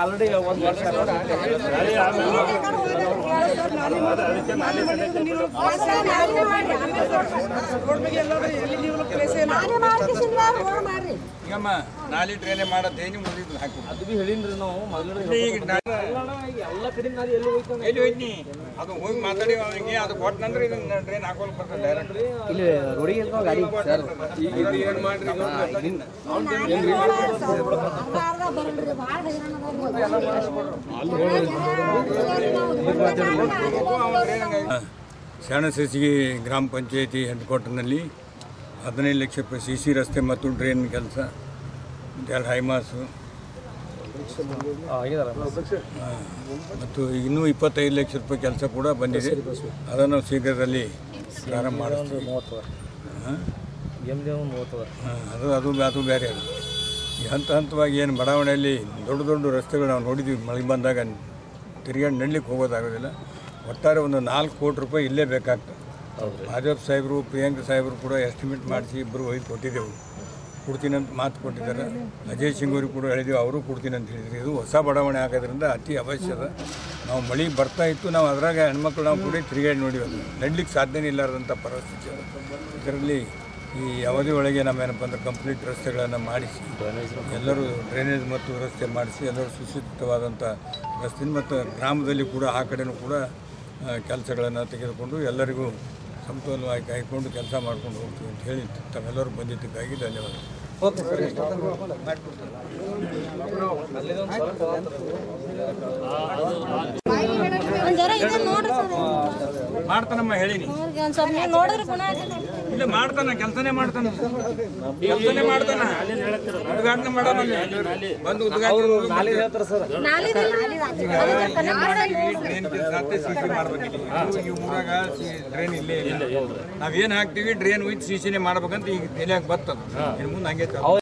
Already ಒಂದು ವರ್ಷ ಈಗಮ್ಮ ನಾಲಿ ಡ್ರೈನೇ ಮಾಡೋದೇನು ಮುಗಿದು ಹಾಕಿ ಅದು ಬಿ ಹೇಳಿನ್ರಿ ನಾವು ಎಲ್ಲ ಕಡೆ ನಾನು ಎಲ್ಲಿ ಹೋಯ್ತೀನಿ ಅದು ಹೋಗಿ ಮಾತಾಡಿ ಅವನಿಗೆ ಅದು ಕೊಟ್ಟನಂದ್ರೆ ಇದನ್ನ ಡ್ರೈನ್ ಹಾಕೋಕ್ ಬರ್ತದೆ ಡೈರೆಕ್ಟ್ ಇಲ್ಲಿ ರೋಡಿಗೆ ಗಾಡಿ ಸರ್ ಈಗ ಏನು ಮಾಡ್ರಿ ಶಾಣಸಸಿಗೆ ಗ್ರಾಮ ಪಂಚಾಯತಿ ಹೆಡ್ ಕ್ವಾರ್ಟರ್ನಲ್ಲಿ 15 ಲಕ್ಷ ರೂಪಾಯಿ CC ರಸ್ತೆ ಮತ್ತು ಡ್ರೈನ್ ಕೆಲಸ ಎರಡು ಹೈಮಾಸು ಮತ್ತು ಇನ್ನೂ 25 ಲಕ್ಷ ರೂಪಾಯಿ ಕೆಲಸ ಕೂಡ ಬಂದಿದೆ. ಅದನ್ನು ಶೀಘ್ರದಲ್ಲಿ ಪ್ರಾರಂಭ ಮಾಡಿಸ್ತೀವಿ. ಅದು ಬೇರೆ ಅದು ಈ ಹಂತವಾಗಿ ಏನು ಬಡಾವಣೆಯಲ್ಲಿ ದೊಡ್ಡ ದೊಡ್ಡ ರಸ್ತೆಗಳು ನಾವು ನೋಡಿದ್ವಿ. ಮಳೆ ಬಂದಾಗ ತಿರುಗಾಡಿ ನಡಲಿಕ್ಕೆ ಹೋಗೋದಾಗೋದಿಲ್ಲ. ಒಟ್ಟಾರೆ ಒಂದು 4 ಕೋಟಿ ರೂಪಾಯಿ ಇಲ್ಲೇ ಬೇಕಾಗ್ತದೆ. ಭಾಜಪ ಸಾಹೇಬರು ಪ್ರಿಯಾಂಕ ಸಾಹೇಬರು ಕೂಡ ಎಸ್ಟಿಮೇಟ್ ಮಾಡಿಸಿ ಇಬ್ಬರು ಒಯ್ದು ಕೊಟ್ಟಿದ್ದೆವು. ಕೊಡ್ತೀನಂತ ಮಾತು ಕೊಟ್ಟಿದ್ದಾರೆ. ಅಜಯ್ ಸಿಂಗ್ ಅವ್ರಿಗೆ ಕೂಡ ಹೇಳಿದೆವು, ಅವರು ಕೊಡ್ತೀನಿ ಅಂತ ಹೇಳಿದ್ರು. ಇದು ಹೊಸ ಬಡಾವಣೆ ಆಗೋದ್ರಿಂದ ಅತಿ ಅವಶ್ಯಕ. ನಾವು ಮಳೆ ಬರ್ತಾ ಇತ್ತು, ನಾವು ಅದ್ರಾಗ ಹೆಣ್ಮಕ್ಳು ನಾವು ಕೂಡ ತಿರುಗಾಡಿ ನೋಡಿರೋದು. ನಡಲಿಕ್ಕೆ ಸಾಧ್ಯನೇ ಇಲ್ಲಾರ್ದಂಥ ಪರಿಸ್ಥಿತಿ ಅದು. ಇದರಲ್ಲಿ ಈ ಅವಧಿ ಒಳಗೆ ನಾವೇನಪ್ಪ ಅಂದ್ರೆ ಕಂಪ್ಲೀಟ್ ರಸ್ತೆಗಳನ್ನು ಮಾಡಿಸಿ ಎಲ್ಲರೂ ಡ್ರೈನೇಜ್ ಮತ್ತು ರಸ್ತೆ ಮಾಡಿಸಿ ಎಲ್ಲರೂ ಸುಸಜ್ಜಿತವಾದಂಥ ರಸ್ತೆ ಮತ್ತು ಗ್ರಾಮದಲ್ಲಿ ಕೂಡ ಆ ಕಡೆಯೂ ಕೂಡ ಕೆಲಸಗಳನ್ನು ತೆಗೆದುಕೊಂಡು ಎಲ್ಲರಿಗೂ ಸಮತೋಲವಾಗಿ ಕಾಯ್ಕೊಂಡು ಕೆಲಸ ಮಾಡ್ಕೊಂಡು ಹೋಗ್ತೀವಿ ಅಂತ ಹೇಳಿ ತಾವೆಲ್ಲರೂ ಬಂದಿದ್ದಕ್ಕಾಗಿ ಧನ್ಯವಾದ. Okay sir. ಮಾಡ್ತಾನಮ್ಮ ಹೇಳಿನಿ, ಇಲ್ಲ ಮಾಡ್ತಾನ, ಕೆಲಸನೇ ಮಾಡ್ತಾನ, ಉದ್ಘಾಟನೆ ಮಾಡೋಣ ಬಂದು ಉದ್ಘಾಟನೆ ಹೇಳ್ತಾರೆ ಸರ್. CC ಮಾಡ್ಬೇಕಿಲ್ಲ. ಈ ಊರಾಗ ಡ್ರೈನ್ ಇಲ್ಲೇ ಇಲ್ಲ. ನಾವೇನು ಹಾಕ್ತೀವಿ ಡ್ರೈನ್ ವಿತ್ CCನೇ ಮಾಡ್ಬೇಕಂತ ಈಗ ತಲೆಯಾಗ ಬರ್ತದ. ಇನ್ನು ಮುಂದೆ ಹಂಗೆ